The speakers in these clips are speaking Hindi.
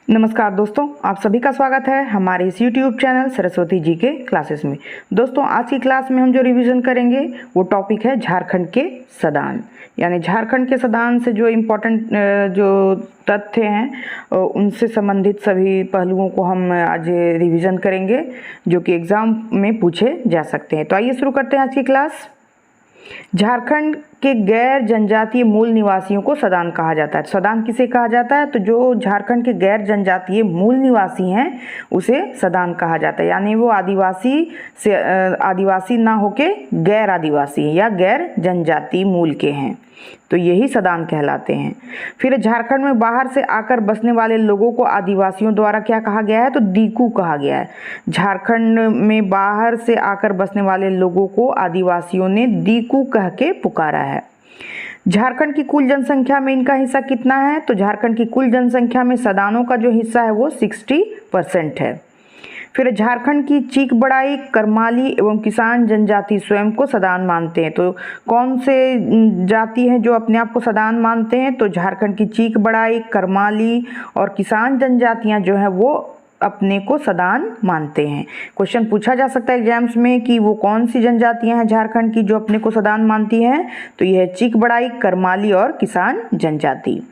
नमस्कार दोस्तों, आप सभी का स्वागत है हमारे इस YouTube चैनल सरस्वती जी के क्लासेस में। दोस्तों, आज की क्लास में हम जो रिवीजन करेंगे वो टॉपिक है झारखंड के सदान। यानी झारखंड के सदान से जो इम्पोर्टेंट जो तथ्य हैं उनसे संबंधित सभी पहलुओं को हम आज रिवीजन करेंगे जो कि एग्ज़ाम में पूछे जा सकते हैं। तो आइए शुरू करते हैं आज की क्लास। झारखंड के गैर जनजातीय मूल निवासियों को सदान कहा जाता है। सदान किसे कहा जाता है? तो जो झारखंड के गैर जनजातीय मूल निवासी हैं उसे सदान कहा जाता है। यानी वो आदिवासी ना होके गैर आदिवासी या गैर जनजातीय मूल के हैं, तो यही सदान कहलाते हैं। फिर झारखंड में बाहर से आकर बसने वाले लोगों को आदिवासियों द्वारा क्या कहा गया है? तो दीकू कहा गया है। झारखंड में बाहर से आकर बसने वाले लोगों को आदिवासियों ने दीकू कह के पुकारा है। झारखंड की कुल जनसंख्या में इनका हिस्सा कितना है? तो झारखंड की कुल जनसंख्या में सदानों का जो हिस्सा है वो 60% है। फिर झारखंड की चीक बड़ाई, करमाली एवं किसान जनजाति स्वयं को सदान मानते हैं। तो कौन से जाति हैं जो अपने आप को सदान मानते हैं? तो झारखंड की चीक बड़ाई, करमाली और किसान जनजातियां जो हैं वो अपने को सदान मानते हैं। क्वेश्चन पूछा जा सकता है एग्जाम्स में कि वो कौन सी जनजातियां हैं झारखंड की जो अपने को सदान मानती हैं? तो यह है चीक बड़ाई, करमाली और किसान जनजाति।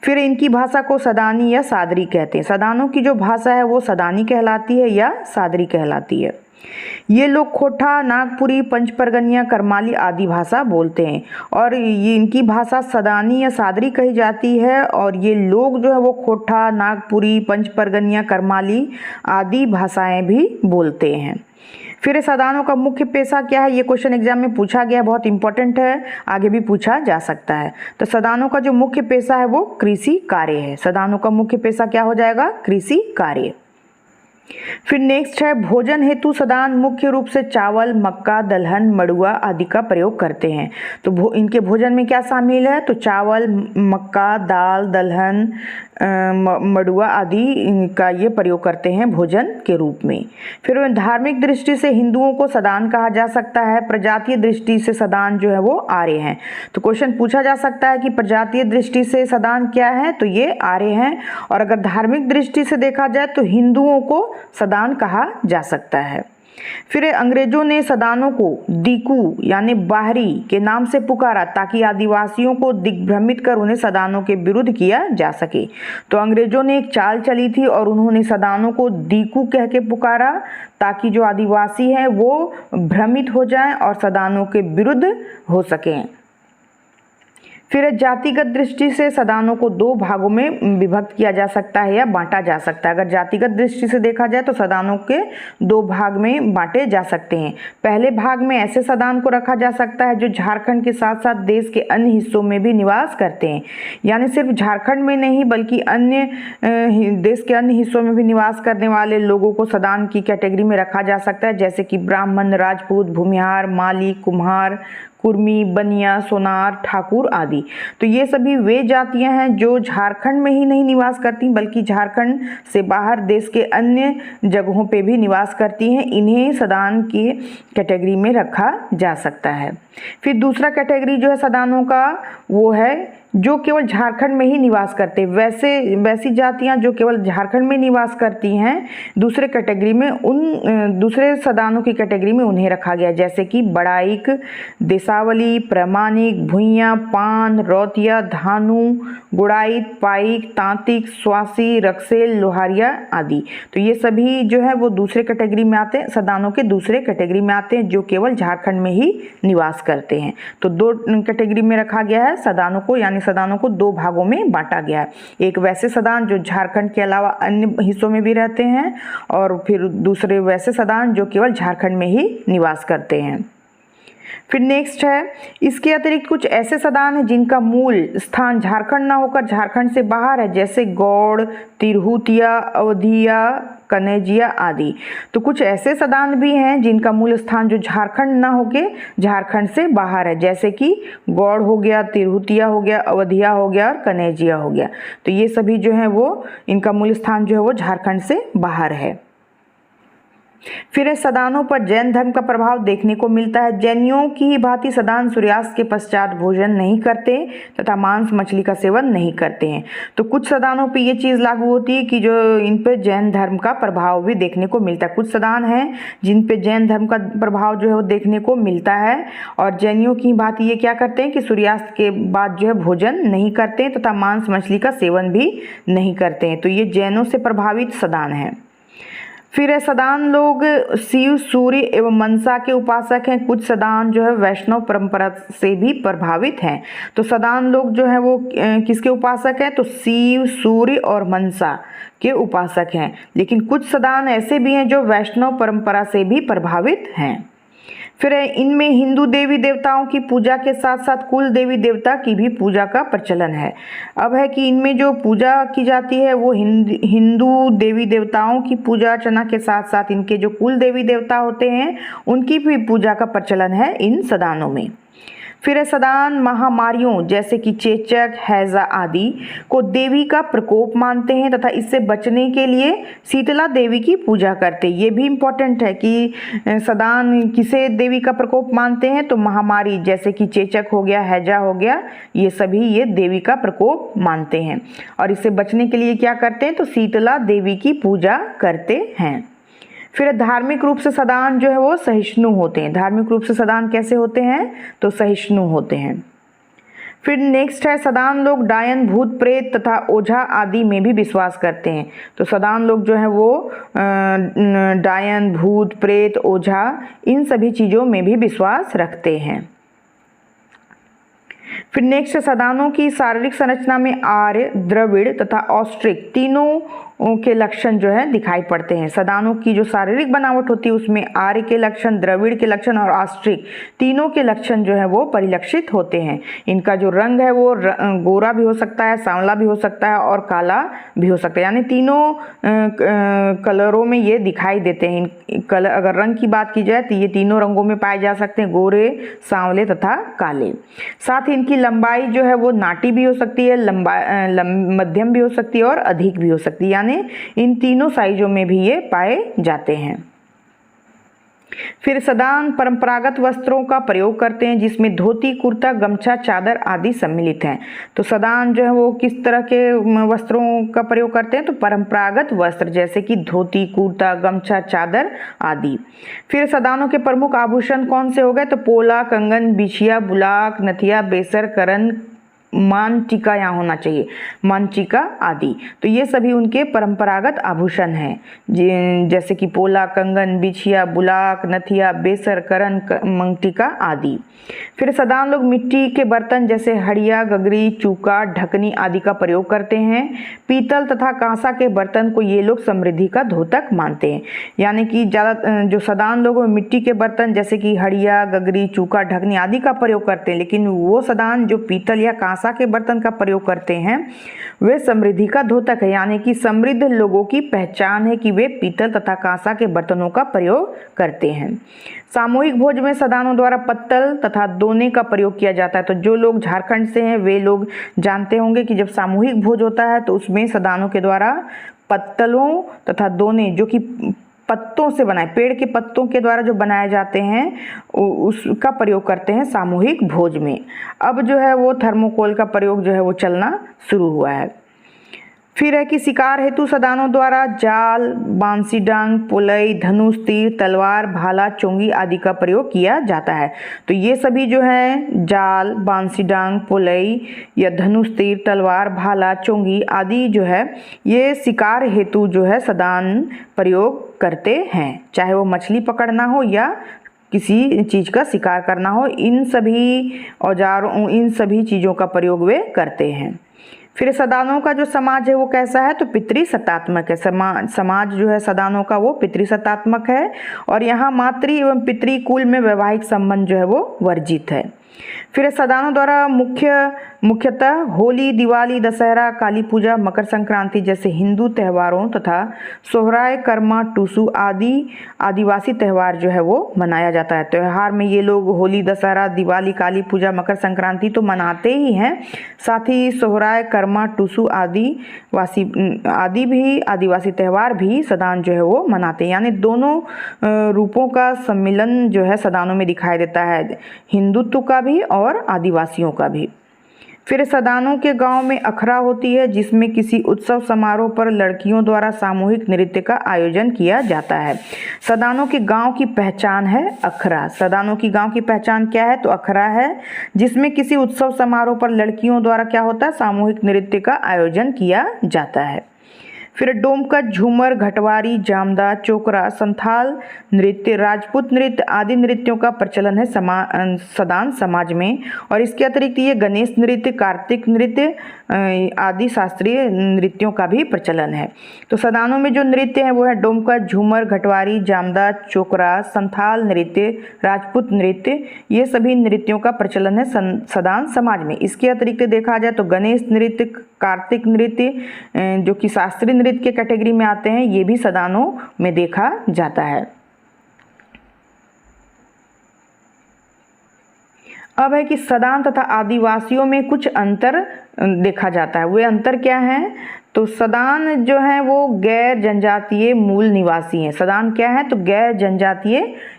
फिर इनकी भाषा को सदानी या सादरी कहते हैं। सदानों की जो भाषा है वो सदानी कहलाती है या सादरी कहलाती है। ये लोग खोटा, नागपुरी, पंचपरगनिया, करमाली आदि भाषा बोलते हैं और ये इनकी भाषा सदानी या सादरी कही जाती है। और ये लोग जो है वो खोटा, नागपुरी, पंचपरगनिया, करमाली आदि भाषाएं भी बोलते हैं। फिर सदानों का मुख्य पेशा क्या है? ये क्वेश्चन एग्जाम में पूछा गया, बहुत इंपॉर्टेंट है, आगे भी पूछा जा सकता है। तो सदानों का जो मुख्य पेशा है वो कृषि कार्य है। सदानों का मुख्य पेशा क्या हो जाएगा? कृषि कार्य। फिर नेक्स्ट है भोजन हेतु सदान मुख्य रूप से चावल, मक्का, दलहन, मड़ुआ आदि का प्रयोग करते हैं। तो इनके भोजन में क्या शामिल है? तो चावल, मक्का, दाल, दलहन, मड़ुआ आदि का ये प्रयोग करते हैं भोजन के रूप में। फिर धार्मिक दृष्टि से हिंदुओं को सदान कहा जा सकता है। प्रजातीय दृष्टि से सदान जो है वो आर्य हैं। तो क्वेश्चन पूछा जा सकता है कि प्रजातीय दृष्टि से सदान क्या है? तो ये आर्य हैं। और अगर धार्मिक दृष्टि से देखा जाए तो हिंदुओं को सदान कहा जा सकता है। फिर अंग्रेजों ने सदानों को दीकू यानी बाहरी के नाम से पुकारा ताकि आदिवासियों को दिग्भ्रमित कर उन्हें सदानों के विरुद्ध किया जा सके। तो अंग्रेजों ने एक चाल चली थी और उन्होंने सदानों को दीकू कह के पुकारा ताकि जो आदिवासी हैं वो भ्रमित हो जाएं और सदानों के विरुद्ध हो सकें। फिर जातिगत दृष्टि से सदानों को दो भागों में विभक्त किया जा सकता है या बांटा जा सकता है। अगर जातिगत दृष्टि से देखा जाए तो सदानों के दो भाग में बांटे जा सकते हैं। पहले भाग में ऐसे सदान को रखा जा सकता है जो झारखंड के साथ साथ देश के अन्य हिस्सों में भी निवास करते हैं। यानी सिर्फ झारखंड में नहीं बल्कि अन्य देश के अन्य हिस्सों में भी निवास करने वाले लोगों को सदान की कैटेगरी में रखा जा सकता है, जैसे कि ब्राह्मण, राजपूत, भूमिहार, माली, कुम्हार, कुर्मी, बनिया, सोनार, ठाकुर आदि। तो ये सभी वे जातियां हैं जो झारखंड में ही नहीं निवास करती बल्कि झारखंड से बाहर देश के अन्य जगहों पे भी निवास करती हैं। इन्हें सदान की कैटेगरी में रखा जा सकता है। फिर दूसरा कैटेगरी जो है सदानों का वो है जो केवल झारखंड में ही निवास करते, वैसी जातियां जो केवल झारखंड में निवास करती हैं दूसरे कैटेगरी में, उन दूसरे सदानों की कैटेगरी में उन्हें रखा गया, जैसे कि बड़ाइक, देसावली, प्रामाणिक, भुइयां, पान, रौतिया, धानु, गुड़ाइत, पाइक, तांतिक, स्वासी, रक्सेल, लोहारिया आदि। तो ये सभी जो है वो दूसरे कैटेगरी में आते हैं, सदानों के दूसरे कैटेगरी में आते हैं जो केवल झारखंड में ही निवास करते हैं। तो दो कैटेगरी में रखा गया है सदानों को, यानी सदानों को दो भागों में बांटा गया है। एक वैसे सदान जो झारखंड के अलावा अन्य हिस्सों में भी रहते हैं और फिर दूसरे वैसे सदान जो केवल झारखंड में ही निवास करते हैं। फिर नेक्स्ट है इसके अतिरिक्त कुछ ऐसे सदान हैं जिनका मूल स्थान झारखंड ना होकर झारखंड से बाहर है, जैसे गौड़, तिरहुतिया, अवधिया, कनेजिया आदि। तो कुछ ऐसे सदान भी हैं जिनका मूल स्थान जो झारखंड ना होके झारखंड से बाहर है, जैसे कि गौड़ हो गया, तिरहुतिया हो गया, अवधिया हो गया और कनेजिया हो गया। तो ये सभी जो है वो इनका मूल स्थान जो है वो झारखंड से बाहर है। फिर सदानों पर जैन धर्म का प्रभाव देखने को मिलता है। जैनियों की ही भांति सदान सूर्यास्त के पश्चात भोजन नहीं करते तथा मांस मछली का सेवन नहीं करते हैं। तो कुछ सदानों पे ये चीज़ लागू होती है कि जो इन पे जैन धर्म का प्रभाव भी देखने को मिलता है। कुछ सदान हैं जिन पे जैन धर्म का प्रभाव जो है वो देखने को मिलता है, और जैनियों की भांति ये क्या करते हैं कि सूर्यास्त के बाद जो है भोजन नहीं करते हैं तथा मांस मछली का सेवन भी नहीं करते हैं। तो ये जैनों से प्रभावित सदान है। फिर सदान लोग शिव, सूर्य एवं मनसा के उपासक हैं। कुछ सदान जो है वैष्णव परंपरा से भी प्रभावित हैं। तो सदान लोग जो है वो किसके उपासक हैं? तो शिव, सूर्य और मनसा के उपासक हैं। लेकिन कुछ सदान ऐसे भी हैं जो वैष्णव परंपरा से भी प्रभावित हैं। फिर इनमें हिंदू देवी देवताओं की पूजा के साथ साथ कुल देवी देवता की भी पूजा का प्रचलन है। अब है कि इनमें जो पूजा की जाती है वो हिंदू देवी देवताओं की पूजा अर्चना के साथ साथ इनके जो कुल देवी देवता होते हैं उनकी भी पूजा का प्रचलन है इन सदानों में। फिर सदान महामारियों जैसे कि चेचक, हैजा आदि को देवी का प्रकोप मानते हैं तथा इससे बचने के लिए शीतला देवी की पूजा करते हैं। ये भी इम्पोर्टेंट है कि सदान किसे देवी का प्रकोप मानते हैं? तो महामारी जैसे कि चेचक हो गया, हैजा हो गया, ये सभी ये देवी का प्रकोप मानते हैं और इससे बचने के लिए क्या करते हैं? तो शीतला देवी की पूजा करते हैं। फिर धार्मिक रूप से सदान जो है वो सहिष्णु होते हैं। धार्मिक रूप से सदान कैसे होते हैं? तो सहिष्णु होते हैं। फिर नेक्स्ट है सदान लोग डायन, भूत प्रेत तथा ओझा आदि में भी विश्वास करते हैं। तो सदान लोग जो है वो डायन, भूत प्रेत, ओझा इन सभी चीज़ों में भी विश्वास रखते हैं। फिर नेक्स्ट सदानों की शारीरिक संरचना में आर्य, द्रविड़ तथा ऑस्ट्रिक तीनों के लक्षण जो है दिखाई पड़ते हैं। सदानों की जो शारीरिक बनावट होती है उसमें आर्य के लक्षण, द्रविड़ के लक्षण और ऑस्ट्रिक तीनों के लक्षण जो है वो परिलक्षित होते हैं। इनका जो रंग है वो गोरा भी हो सकता है, सांवला भी हो सकता है और काला भी हो सकता है, यानी तीनों कलरों में ये दिखाई देते हैं। कलर अगर रंग की बात की जाए तो ये तीनों रंगों में पाए जा सकते हैं, गोरे, सांवले तथा काले। साथ ही इनकी लंबाई जो है वो नाटी भी हो सकती है, मध्यम भी हो सकती है और अधिक भी हो सकती है, यानी इन तीनों साइजों में भी ये पाए जाते हैं। फिर सदान परंपरागत वस्त्रों का प्रयोग करते हैं जिसमें धोती, कुर्ता, गमछा, चादर आदि सम्मिलित हैं। तो सदान जो है वो किस तरह के वस्त्रों का प्रयोग करते हैं? तो परंपरागत वस्त्र जैसे कि धोती, कुर्ता, गमछा, चादर आदि। फिर सदानों के प्रमुख आभूषण कौन से हो गए? तो पोला, कंगन, बिछिया, बुलाक, नथिया, बेसर, करन, मानचिका यहाँ होना चाहिए, मानचिका आदि। तो ये सभी उनके परंपरागत आभूषण हैं जैसे कि पोला, कंगन, बिछिया, बुलाक, नथिया, बेसर, करन, मंगटिका आदि। फिर सदान लोग मिट्टी के बर्तन जैसे हड़िया, गगरी, चूका, ढकनी आदि का प्रयोग करते हैं। पीतल तथा कांसा के बर्तन को ये लोग समृद्धि का द्योतक मानते हैं, यानी कि ज़्यादा जो सदान लोग मिट्टी के बर्तन जैसे कि हड़िया, गगरी, चूका, ढकनी आदि का प्रयोग करते हैं, लेकिन वो सदान जो पीतल या कांसा के बर्तन का प्रयोग करते हैं वे समृद्धि का द्योतक है, यानी कि समृद्ध लोगों की पहचान है कि वे पीतल तथा कांसा के बर्तनों का प्रयोग करते हैं। सामूहिक भोज में सदानों द्वारा पत्तल तथा दोने का प्रयोग किया जाता है। तो जो लोग झारखंड से हैं वे लोग जानते होंगे कि जब सामूहिक भोज होता है तो उसमें सदानों के द्वारा पत्तलों तथा दोने जो कि पत्तों से बनाए, पेड़ के पत्तों के द्वारा जो बनाए जाते हैं उसका प्रयोग करते हैं सामूहिक भोज में। अब जो है वो थर्मोकोल का प्रयोग जो है वो चलना शुरू हुआ है। फिर है कि शिकार हेतु सदानों द्वारा जाल, बांसी डांग, पुलई, धनुष, तीर, तलवार, भाला, चोंगी आदि का प्रयोग किया जाता है। तो ये सभी जो है जाल, बांसी डांग, पुलई या धनुष, तीर, तलवार, भाला, चोंगी आदि जो है ये शिकार हेतु जो है सदान प्रयोग करते हैं, चाहे वो मछली पकड़ना हो या किसी चीज़ का शिकार करना हो। इन सभी औजारों, इन सभी चीज़ों का प्रयोग वे करते हैं। फिर सदानों का जो समाज है वो कैसा है? तो पितृसत्तात्मक है। समाज जो है सदानों का वो पितृसत्तात्मक है और यहाँ मातृ एवं पितृकुल में वैवाहिक संबंध जो है वो वर्जित है। फिर सदानों द्वारा मुख्य मुख्यतः होली, दिवाली, दशहरा, काली पूजा, मकर संक्रांति जैसे हिंदू त्योहारों तथा सोहराय, कर्मा, टूसू आदि आदिवासी त्यौहार जो है वो मनाया जाता है। त्यौहार में ये लोग होली, दशहरा, दिवाली, काली पूजा, मकर संक्रांति तो मनाते ही हैं, साथ ही सोहराय, कर्मा, टूसू आदि भी आदिवासी त्यौहार भी सदान जो है वो मनाते हैं। यानी दोनों रूपों का सम्मिलन जो है सदानों में दिखाई देता है, हिंदुत्व का भी और आदिवासियों का भी। फिर सदानों के गांव में अखड़ा होती है, जिसमें किसी उत्सव समारोह पर लड़कियों द्वारा सामूहिक नृत्य का आयोजन किया जाता है। सदानों के गांव की पहचान है अखड़ा। सदानों की गांव की पहचान क्या है? तो अखड़ा है, जिसमें किसी उत्सव समारोह पर लड़कियों द्वारा क्या होता है? सामूहिक नृत्य का आयोजन किया जाता है। फिर डोमकच, झूमर, घटवारी, जामदा, चोकरा, संथाल नृत्य, राजपूत नृत्य आदि नृत्यों का प्रचलन है सदान समाज में। और इसके अतिरिक्त ये गणेश नृत्य, कार्तिक नृत्य आदि शास्त्रीय नृत्यों का भी प्रचलन है। तो सदानों में जो नृत्य है वो है डोमकच, झूमर, घटवारी, जामदा, चोकरा, संथाल नृत्य, राजपूत नृत्य, ये सभी नृत्यों का प्रचलन है सदान समाज में। इसके अतिरिक्त देखा जाए तो गणेश नृत्य, कार्तिक नृत्य जो कि शास्त्रीय नृत्य के कैटेगरी में आते हैं, ये भी सदानों में देखा जाता है। अब है कि सदान तथा आदिवासियों में कुछ अंतर देखा जाता है। वे अंतर क्या हैं? तो सदान जो है वो गैर जनजातीय मूल निवासी हैं। सदान क्या है? तो गैर जनजातीय,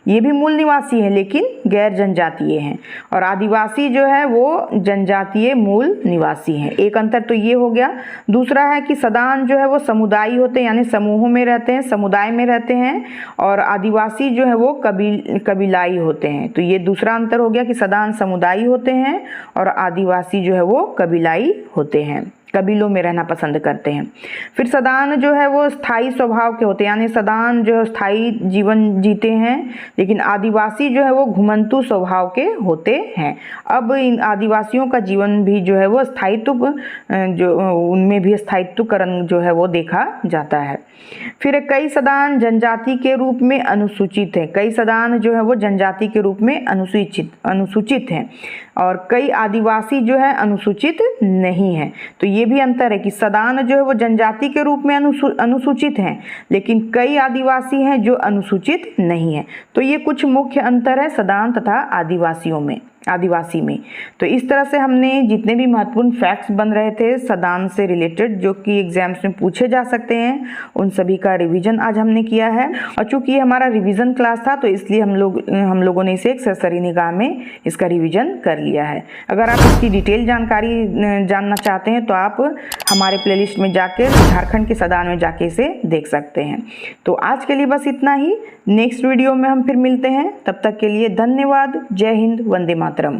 ये भी मूल निवासी हैं लेकिन गैर जनजातीय हैं। और आदिवासी जो है वो जनजातीय मूल निवासी हैं। एक अंतर तो ये हो गया। दूसरा है कि सदान जो है वो समुदायी होते हैं, यानी समूहों में रहते हैं, समुदाय में रहते हैं। और आदिवासी जो है वो कबीलाई होते हैं। तो ये दूसरा अंतर हो गया कि सदान समुदायी होते हैं और आदिवासी जो है वो कबीलाई होते हैं, कबीलों में रहना पसंद करते हैं। फिर सदान जो है वो स्थायी स्वभाव के होते हैं, यानी सदान जो है स्थायी जीवन जीते हैं, लेकिन आदिवासी जो है वो घुमंतु स्वभाव के होते हैं। अब इन आदिवासियों का जीवन भी जो है वो स्थायित्व, जो उनमें भी स्थायित्वकरण जो है वो देखा जाता है। फिर कई सदान जनजाति के रूप में अनुसूचित है। कई सदान जो है वो जनजाति के रूप में अनुसूचित हैं और कई आदिवासी जो है अनुसूचित नहीं है। तो ये भी अंतर है कि सदान जो है वो जनजाति के रूप में अनुसूचित हैं, लेकिन कई आदिवासी हैं जो अनुसूचित नहीं है। तो ये कुछ मुख्य अंतर है सदान तथा आदिवासी में। तो इस तरह से हमने जितने भी महत्वपूर्ण फैक्ट्स बन रहे थे सदान से रिलेटेड, जो कि एग्जाम्स में पूछे जा सकते हैं, उन सभी का रिवीजन आज हमने किया है। और चूंकि ये हमारा रिवीजन क्लास था तो इसलिए हम लोगों ने इसे एक सरसरी निगाह में इसका रिवीजन कर लिया है। अगर आप इसकी डिटेल जानकारी जानना चाहते हैं तो आप हमारे प्लेलिस्ट में जाकर झारखंड के सदान में जाके इसे देख सकते हैं। तो आज के लिए बस इतना ही। नेक्स्ट वीडियो में हम फिर मिलते हैं, तब तक के लिए धन्यवाद। जय हिंद, वंदे मातरम।